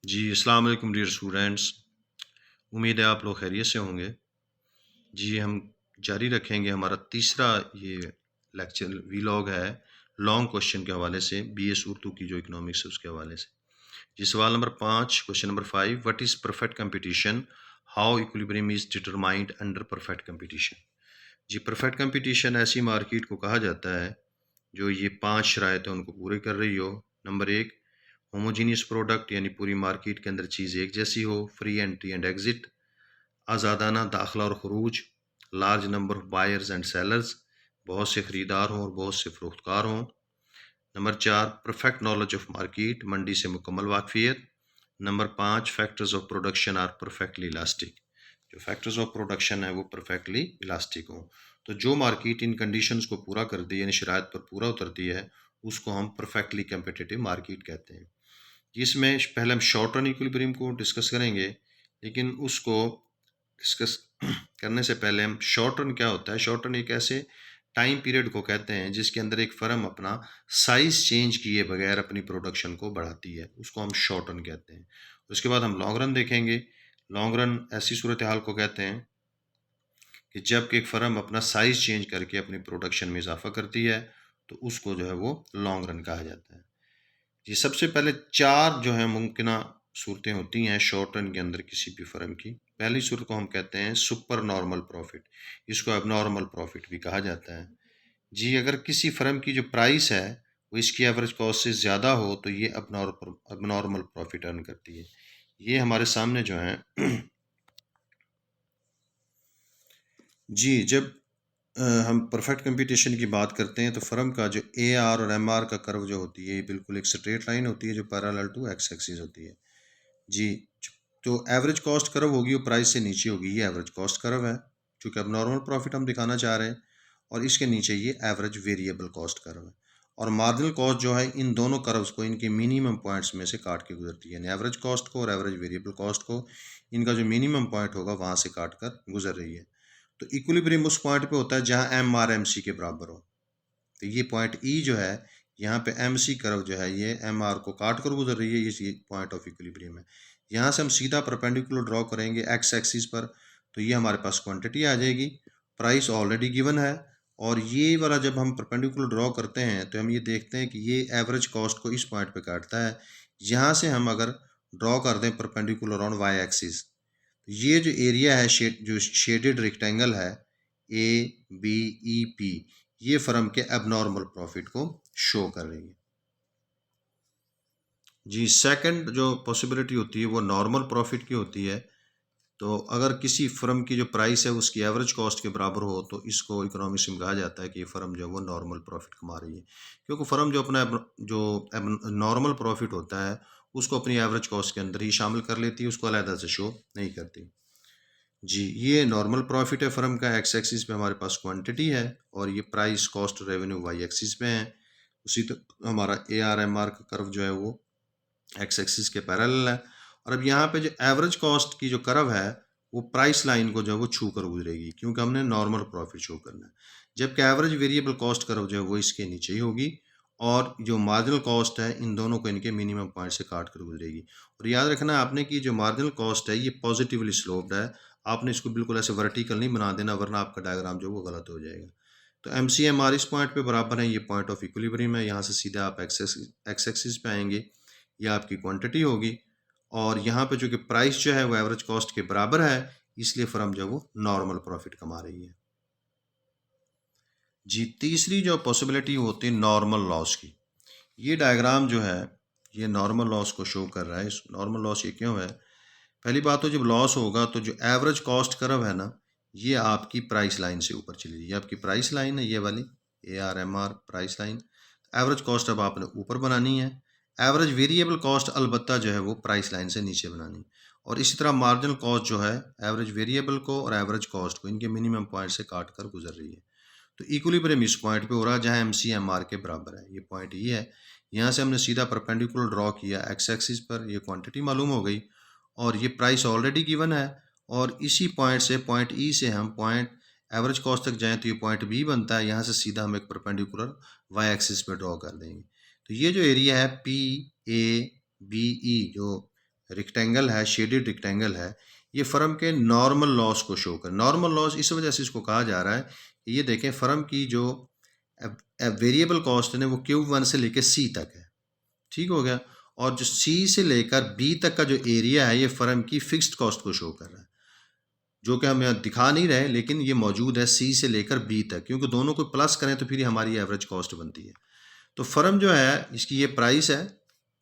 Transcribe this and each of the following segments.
जी, अस्सलाम वालेकुम dear students. उम्मीद है आप लोग खैरियत से होंगे। जी, हम जारी रखेंगे हमारा तीसरा ये लेक्चर वीलॉग है लॉन्ग क्वेश्चन के हवाले से, बीएस उर्दू की जो इकोनॉमिक्स है उसके हवाले से। जी, सवाल number 5, question number 5, what is perfect competition? How equilibrium is determined under perfect competition? जी, परफेक्ट कंपटीशन ऐसी मार्केट को कहा जाता है जो ये 5 शराइतें उनको पूरे कर रही हो। नंबर 1, होमोजीनियस प्रोडक्ट यानी पूरी मार्केट के अंदर चीज़ एक जैसी हो, फ्री एंट्री एंड एग्जिट, आज़ादाना दाखिला और खरूज, large number of buyers and sellers, बहुत से खरीदार हों और बहुत से फरोख्तकार हों। Number 4, perfect knowledge of market, मंडी से मुकम्मल वाकफियत। Number 5, factors of production are perfectly elastic, जो फैक्टर्स ऑफ प्रोडक्शन है वो परफेक्टली इलास्टिक हों। तो जो मार्केट इन कंडीशंस को पूरा कर दी यानी शराइत पर पूरा उतरती है उसको हम परफेक्टली कम्पिटिटिव मार्केट कहते हैं। जिसमें पहले हम शॉर्ट रन इक्विलिब्रियम को डिस्कस करेंगे, लेकिन उसको डिस्कस करने से पहले हम शॉर्ट रन क्या होता है। शॉर्ट रन एक ऐसे टाइम पीरियड को कहते हैं जिसके अंदर एक फर्म अपना साइज चेंज किए बगैर अपनी प्रोडक्शन को बढ़ाती है, उसको हम शॉर्ट रन कहते हैं। उसके बाद हम लॉन्ग रन देखेंगे। लॉन्ग रन ऐसी सूरत हाल को कहते हैं कि जब एक फर्म अपना साइज चेंज करके अपनी प्रोडक्शन में इजाफा करती है तो उसको जो है वो लॉन्ग रन कहा जाता है। ये सबसे पहले 4 जो है मुमकिन सूरतें होती हैं शॉर्ट रन के अंदर किसी भी फर्म की। पहली सूरत को हम कहते हैं सुपर नॉर्मल प्रॉफिट, इसको एबनॉर्मल प्रॉफिट भी कहा जाता है। जी, अगर किसी फर्म की जो प्राइस है वो इसकी एवरेज कॉस्ट से ज़्यादा हो तो ये एबनॉर्मल प्रॉफिट अर्न करती है। ये हमारे सामने जो है जी, जब हम परफेक्ट कंपटीशन की बात करते हैं तो फर्म का जो ए आर और एम आर का कर्व जो होती है ये बिल्कुल एक स्ट्रेट लाइन होती है जो पैरेलल टू एक्स एक्सिस होती है। जी, तो एवरेज कॉस्ट कर्व होगी वो प्राइस से नीचे होगी, ये एवरेज कॉस्ट कर्व है क्योंकि अब नॉर्मल प्रॉफिट हम दिखाना चाह रहे हैं। और इसके नीचे ये एवरेज वेरिएबल कॉस्ट कर्व है। और मार्जिनल कॉस्ट जो है इन दोनों कर्व्स को इनके मिनिमम पॉइंट्स में से काट के गुजरती है, यानी एवरेज कॉस्ट को और एवरेज वेरिएबल कॉस्ट को इनका जो मिनिमम पॉइंट होगा वहाँ से काट कर गुजर रही है। तो इक्विलिब्रियम उस पॉइंट पे होता है जहाँ एम आर एम सी के बराबर हो। तो ये पॉइंट ई जो है यहाँ पे एम सी कर्व जो है ये एम आर को काट कर गुजर रही है, ये पॉइंट ऑफ इक्विलिब्रियम है। यहाँ से हम सीधा परपेंडिकुलर ड्रॉ करेंगे एक्स एक्सिस पर, तो ये हमारे पास क्वांटिटी आ जाएगी, प्राइस ऑलरेडी गिवन है। और ये वाला जब हम परपेंडिकुलर ड्रॉ करते हैं तो हम ये देखते हैं कि ये एवरेज कॉस्ट को इस पॉइंट पे काटता है। यहाँ से हम अगर ड्रॉ कर दें परपेंडिकुलर ऑन वाई एक्सिस, ये जो एरिया है जो शेडेड रेक्टेंगल है ए बी ई पी, ये फर्म के एबनॉर्मल प्रॉफिट को शो कर रही है। जी, सेकंड जो पॉसिबिलिटी होती है वो नॉर्मल प्रॉफिट की होती है। तो अगर किसी फर्म की जो प्राइस है उसकी एवरेज कॉस्ट के बराबर हो तो इसको इकोनॉमिक्स में कहा जाता है कि ये फर्म जो है वो नॉर्मल प्रॉफिट कमा रही है, क्योंकि फर्म जो अपना जो नॉर्मल प्रॉफिट होता है उसको अपनी एवरेज कॉस्ट के अंदर ही शामिल कर लेती है, उसको अलहदा से शो नहीं करती। जी, ये नॉर्मल प्रॉफिट है फर्म का, एक्स एक्सिस पे हमारे पास क्वांटिटी है और ये price cost revenue y axis पे है। उसी तो हमारा ए आर एम आर का कर्व जो है वो एक्स एक्सिस के पैरेलल है। और अब यहाँ पे जो एवरेज कॉस्ट की जो कर्व है वो प्राइस लाइन को जो है वो छू कर गुजरेगी, क्योंकि हमने नॉर्मल प्रॉफिट शो करना है। जबकि एवरेज वेरिएबल कॉस्ट कर्व जो है वो इसके नीचे ही होगी और जो मार्जिनल कॉस्ट है इन दोनों को इनके मिनिमम पॉइंट से काट कर गुजरेगी। और याद रखना है आपने कि जो मार्जिनल कॉस्ट है ये पॉजिटिवली स्लोप्ड है, आपने इसको बिल्कुल ऐसे वर्टिकल नहीं बना देना वरना आपका डायग्राम जो है वो गलत हो जाएगा। तो एम सी एम आर इस पॉइंट पे बराबर है, ये पॉइंट ऑफ इक्विलिब्रियम है। यहाँ से सीधा आप एक्स एक्सिस पे आएंगे, ये आपकी क्वांटिटी होगी और यहाँ पे जो कि प्राइस जो है वो एवरेज कॉस्ट के बराबर है, इसलिए फर्म जो है वो नॉर्मल प्रॉफिट कमा रही है। जी, तीसरी जो पॉसिबिलिटी होती है नॉर्मल लॉस की, ये डायग्राम जो है ये नॉर्मल लॉस को शो कर रहा है। इस नॉर्मल लॉस ये क्यों है? पहली बात तो जब लॉस होगा तो जो एवरेज कॉस्ट कर्व है ना ये आपकी प्राइस लाइन से ऊपर चली जाएगी। ये आपकी प्राइस लाइन है ये वाली A R M R price line. Average cost अब आपने ऊपर बनानी है, एवरेज वेरिएबल कॉस्ट अलबत्ता जो है वो प्राइस लाइन से नीचे बनानी है। और इसी तरह मार्जिनल कॉस्ट जो है एवरेज वेरिएबल को और एवरेज कॉस्ट को इनके मिनिमम पॉइंट से काट कर गुजर रही है। तो इक्विलिब्रियम इस पॉइंट पे हो रहा है जहाँ एम सी एम आर के बराबर है, ये पॉइंट ये है। यहाँ से हमने सीधा परपेंडिकुलर ड्रॉ किया एक्स एक्सिस पर, ये क्वांटिटी मालूम हो गई और ये प्राइस ऑलरेडी गिवन है। और इसी पॉइंट से पॉइंट ई से हम पॉइंट एवरेज कॉस्ट तक जाएं तो ये पॉइंट बी बनता है। यहाँ से सीधा हम एक परपेंडिकुलर वाई एक्सिस पे ड्रॉ कर देंगे। तो ये जो एरिया है पी ए बी ई जो रेक्टेंगल है, शेडेड रेक्टेंगल है, ये फर्म के नॉर्मल लॉस को शो कर। नॉर्मल लॉस इस वजह से इसको कहा जा रहा है कि ये देखें फर्म की जो वेरिएबल कॉस्ट है वो Q1 से लेकर C तक है, ठीक हो गया। और जो C से लेकर B तक का जो एरिया है ये फर्म की फिक्स्ड कॉस्ट को शो कर रहा है, जो कि हम यहाँ दिखा नहीं रहे लेकिन ये मौजूद है C से लेकर B तक, क्योंकि दोनों को प्लस करें तो फिर हमारी एवरेज कॉस्ट बनती है। तो फर्म जो है इसकी ये प्राइस है,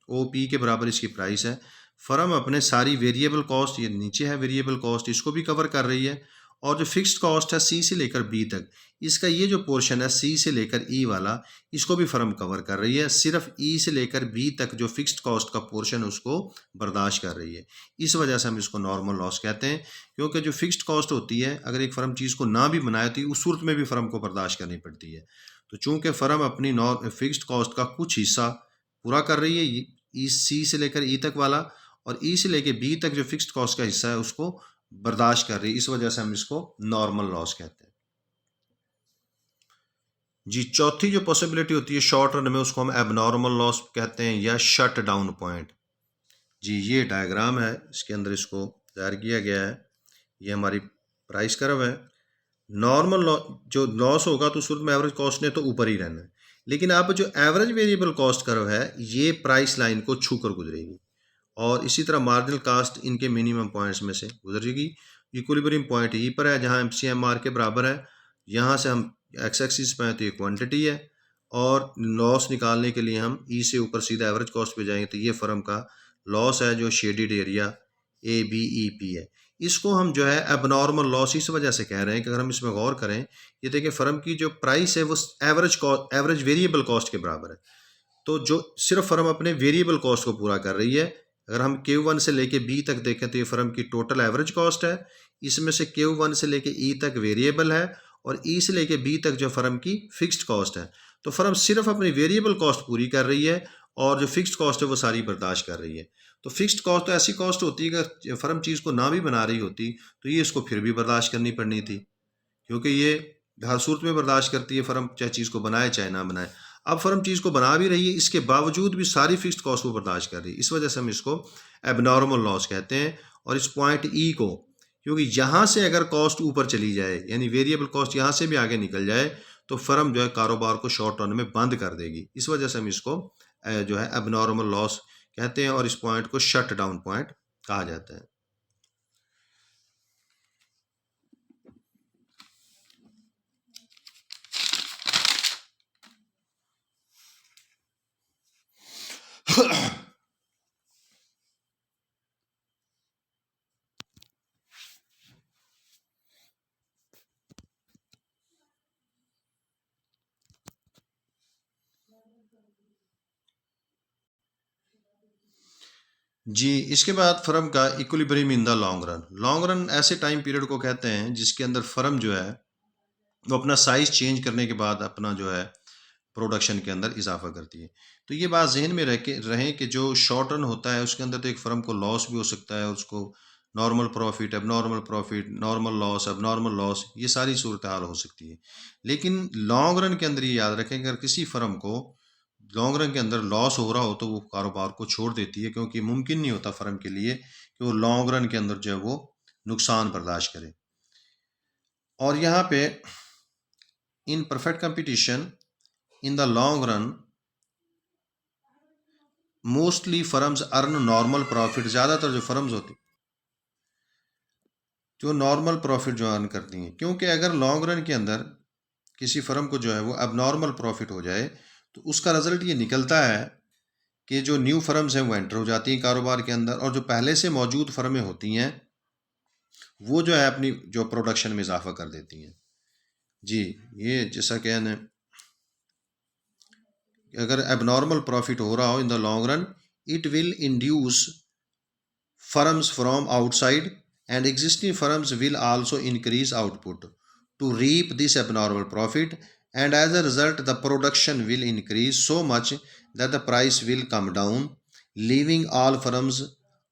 OP के बराबर इसकी प्राइस है। फर्म अपने सारी वेरिएबल कॉस्ट, ये नीचे है वेरिएबल कॉस्ट, इसको भी कवर कर रही है, और जो फिक्स्ड कॉस्ट है C से लेकर B तक, इसका ये जो पोर्शन है C से लेकर E वाला, इसको भी फर्म कवर कर रही है। सिर्फ E से लेकर B तक जो फिक्स्ड कॉस्ट का पोर्शन है उसको बर्दाश्त कर रही है। इस वजह से हम इसको नॉर्मल लॉस कहते हैं, क्योंकि जो फिक्स्ड कॉस्ट होती है अगर एक फर्म चीज़ को ना भी बनाए तो उस सूरत में भी फर्म को बर्दाश्त करनी पड़ती है। तो चूंकि फर्म अपनी फिक्स्ड कॉस्ट का कुछ हिस्सा पूरा कर रही है, C से लेकर E तक वाला, और E से लेकर B तक जो फिक्स्ड कॉस्ट का हिस्सा है उसको बर्दाश्त कर रही है, इस वजह से हम इसको नॉर्मल लॉस कहते हैं। जी, चौथी जो पॉसिबिलिटी होती है शॉर्ट रन में उसको हम एबनॉर्मल लॉस कहते हैं या शट डाउन पॉइंट। जी, ये डायग्राम है, इसके अंदर इसको तैयार किया गया है, ये हमारी प्राइस कर्व है। नॉर्मल जो लॉस होगा तो उस सूरत में एवरेज कॉस्ट ने तो ऊपर ही रहना है, लेकिन अब जो एवरेज वेरिएबल कॉस्ट कर्व है ये प्राइस लाइन को छू कर गुजरेगी, और इसी तरह मार्जिनल कास्ट इनके मिनिमम पॉइंट्स में से गुजरेगी। इक्विलिब्रियम पॉइंट ई पर है जहां MCMR के बराबर है, यहाँ से हम एक्स एक्सिस पे हैं तो ये क्वांटिटी है, और लॉस निकालने के लिए हम ई से ऊपर सीधा एवरेज कॉस्ट पे जाएंगे तो ये फर्म का लॉस है जो शेडेड एरिया ABEP है। इसको हम जो है एबनॉर्मल लॉस इस वजह से कह रहे हैं कि अगर हम इसमें गौर करें, ये देखिए फर्म की जो प्राइस है वो एवरेज वेरिएबल कॉस्ट के बराबर है, तो जो सिर्फ फर्म अपने वेरिएबल कॉस्ट को पूरा कर रही है। अगर हम Q1 से लेके B तक देखें तो ये फर्म की टोटल एवरेज कॉस्ट है, इसमें से Q1 से लेके E तक वेरिएबल है, और E से लेके B तक जो फर्म की फिक्स्ड कॉस्ट है। तो फर्म सिर्फ अपनी वेरिएबल कॉस्ट पूरी कर रही है और जो फिक्स्ड कॉस्ट है वो सारी बर्दाश्त कर रही है। तो फिक्स्ड कॉस्ट तो ऐसी कॉस्ट होती है कि फर्म चीज़ को ना भी बना रही होती तो ये इसको फिर भी बर्दाश्त करनी पड़नी थी, क्योंकि ये हर सूरत में बर्दाश्त करती है फर्म, चाहे चीज़ को बनाए चाहे ना बनाए। अब फर्म चीज़ को बना भी रही है, इसके बावजूद भी सारी फिक्स्ड कॉस्ट को बर्दाश्त कर रही है, इस वजह से हम इसको एबनॉर्मल लॉस कहते हैं। और इस पॉइंट E को, क्योंकि यहाँ से अगर कॉस्ट ऊपर चली जाए यानी वेरिएबल कॉस्ट यहाँ से भी आगे निकल जाए तो फर्म जो है कारोबार को शॉर्ट रन में बंद कर देगी, इस वजह से हम इसको जो है एबनॉर्मल लॉस कहते हैं, और इस पॉइंट को शट डाउन पॉइंट कहा जाता है। जी, इसके बाद फर्म का equilibrium in the long run. Long run ऐसे टाइम पीरियड को कहते हैं जिसके अंदर फर्म जो है वो अपना साइज चेंज करने के बाद अपना जो है प्रोडक्शन के अंदर इजाफा करती है। तो ये बात जहन में रहे कि जो शॉर्ट रन होता है उसके अंदर तो एक फर्म को लॉस भी हो सकता है, उसको normal profit, profit, normal loss, abnormal loss, ये सारी सूरत हाल हो सकती है। लेकिन लॉन्ग रन के अंदर ये याद रखें कि अगर किसी फर्म को लॉन्ग रन के अंदर लॉस हो रहा हो तो वो कारोबार को छोड़ देती है, क्योंकि मुमकिन नहीं होता फर्म के लिए कि वो लॉन्ग रन के अंदर जो है वो नुकसान बर्दाश्त करे। और यहाँ पे in perfect competition in the long run mostly firms earn normal profit. ज़्यादातर जो फर्म्स होती जो नॉर्मल प्रॉफिट जो अर्न करती हैं, क्योंकि अगर लॉन्ग रन के अंदर किसी फर्म को जो है वो अबनॉर्मल प्रॉफिट हो जाए तो उसका रिजल्ट ये निकलता है कि जो न्यू फर्म्स हैं वो एंटर हो जाती हैं कारोबार के अंदर, और जो पहले से मौजूद फर्में होती हैं वो जो है अपनी जो प्रोडक्शन में इजाफा कर देती हैं। जी, ये जैसा कहना अगर एबनॉर्मल प्रॉफिट हो रहा हो इन the long run, it will induce firms from outside and existing firms will also increase output to reap this abnormal profit, and as a result the production will increase so much that the price will come down, leaving all firms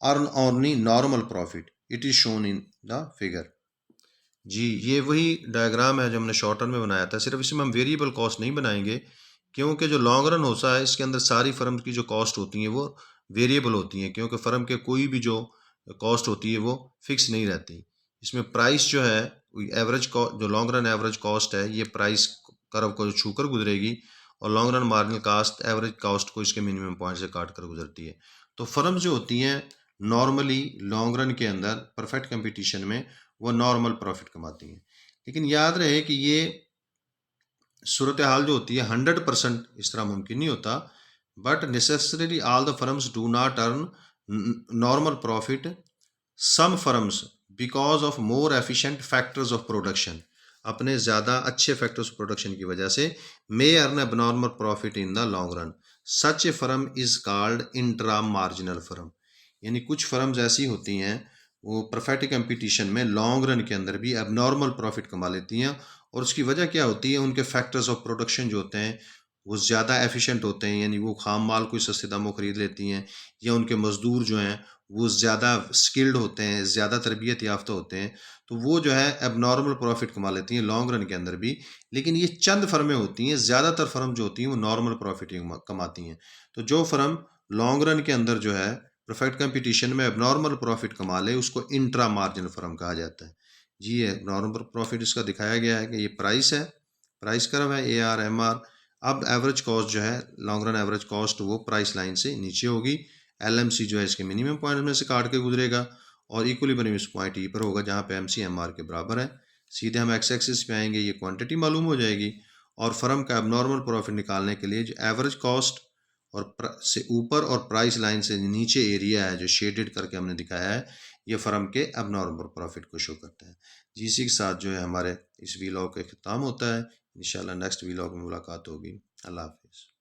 earn only normal profit. It is shown in the figure. जी, ये वही diagram है जो हमने short run में बनाया था, सिर्फ इसमें हम वेरिएबल कॉस्ट नहीं बनाएंगे, क्योंकि जो लॉन्ग रन होता है इसके अंदर सारी फर्म की जो कॉस्ट होती हैं वो वेरिएबल होती हैं, क्योंकि फ़र्म के कोई भी जो कॉस्ट होती है वो फिक्स नहीं रहती। इसमें प्राइस जो है एवरेज जो लॉन्ग रन एवरेज कॉस्ट है, ये प्राइस कर्व को जो छूकर गुजरेगी, और long run marginal cost average cost को इसके मिनिमम पॉइंट से काट कर गुजरती है। तो फर्म जो होती हैं नॉर्मली लॉन्ग रन के अंदर परफेक्ट कंपटीशन में वो नॉर्मल प्रॉफिट कमाती हैं। लेकिन याद रहे कि ये सूरत हाल जो होती है 100% इस तरह मुमकिन नहीं होता, but necessarily all the firms do not earn normal profit. Some firms because of more efficient factors of production, अपने ज़्यादा अच्छे फैक्टर्स ऑफ प्रोडक्शन की वजह से may earn abnormal profit in the long run. Such a firm is called intra marginal firm. यानी कुछ firms ऐसी होती हैं वो परफेक्ट कंपटीशन में लॉन्ग रन के अंदर भी एबनॉर्मल प्रॉफिट कमा लेती हैं, और उसकी वजह क्या होती है, उनके फैक्टर्स ऑफ प्रोडक्शन जो होते हैं वो ज़्यादा एफिशिएंट होते हैं, यानी वो खाम माल कोई सस्ते दामों खरीद लेती हैं, या उनके मज़दूर जो हैं वो ज़्यादा स्किल्ड होते हैं, ज़्यादा तरबियत याफ्ता होते हैं, तो वो जो है एबनॉर्मल प्रॉफिट कमा लेती हैं लॉन्ग रन के अंदर भी। लेकिन ये चंद फर्में होती हैं, ज़्यादातर फर्म जो होती हैं वो नॉर्मल प्रॉफिट ही कमाती हैं। तो जो फर्म लॉन्ग रन के अंदर जो है परफेक्ट कंपटीशन में एबनॉर्मल प्रॉफिट कमा ले, उसको इंट्रा मार्जिनल फर्म कहा जाता है। जी, ये नॉर्मल प्रॉफिट इसका दिखाया गया है कि ये प्राइस है, प्राइस कर्व है AR MR। अब एवरेज कॉस्ट जो है लॉन्ग रन एवरेज कॉस्ट वो प्राइस लाइन से नीचे होगी। LMC जो है इसके मिनिमम पॉइंट में से काट के गुजरेगा, और इक्विलिब्रियम इस पॉइंट ई पर होगा जहाँ पे MC MR के बराबर है। सीधे हम एक्स एक्सिस पे आएंगे, ये क्वांटिटी मालूम हो जाएगी, और फर्म का एबनॉर्मल प्रॉफिट निकालने के लिए जो एवरेज कॉस्ट और से ऊपर और प्राइस लाइन से नीचे एरिया है जो शेडेड करके हमने दिखाया है, ये फर्म के एबनॉर्मल प्रॉफिट को शो करता है। जी, इसी के साथ जो है हमारे इस वीलॉग का ख़त्म होता है। इंशाल्लाह नेक्स्ट वीलॉग में मुलाकात होगी। अल्लाह हाफिज़।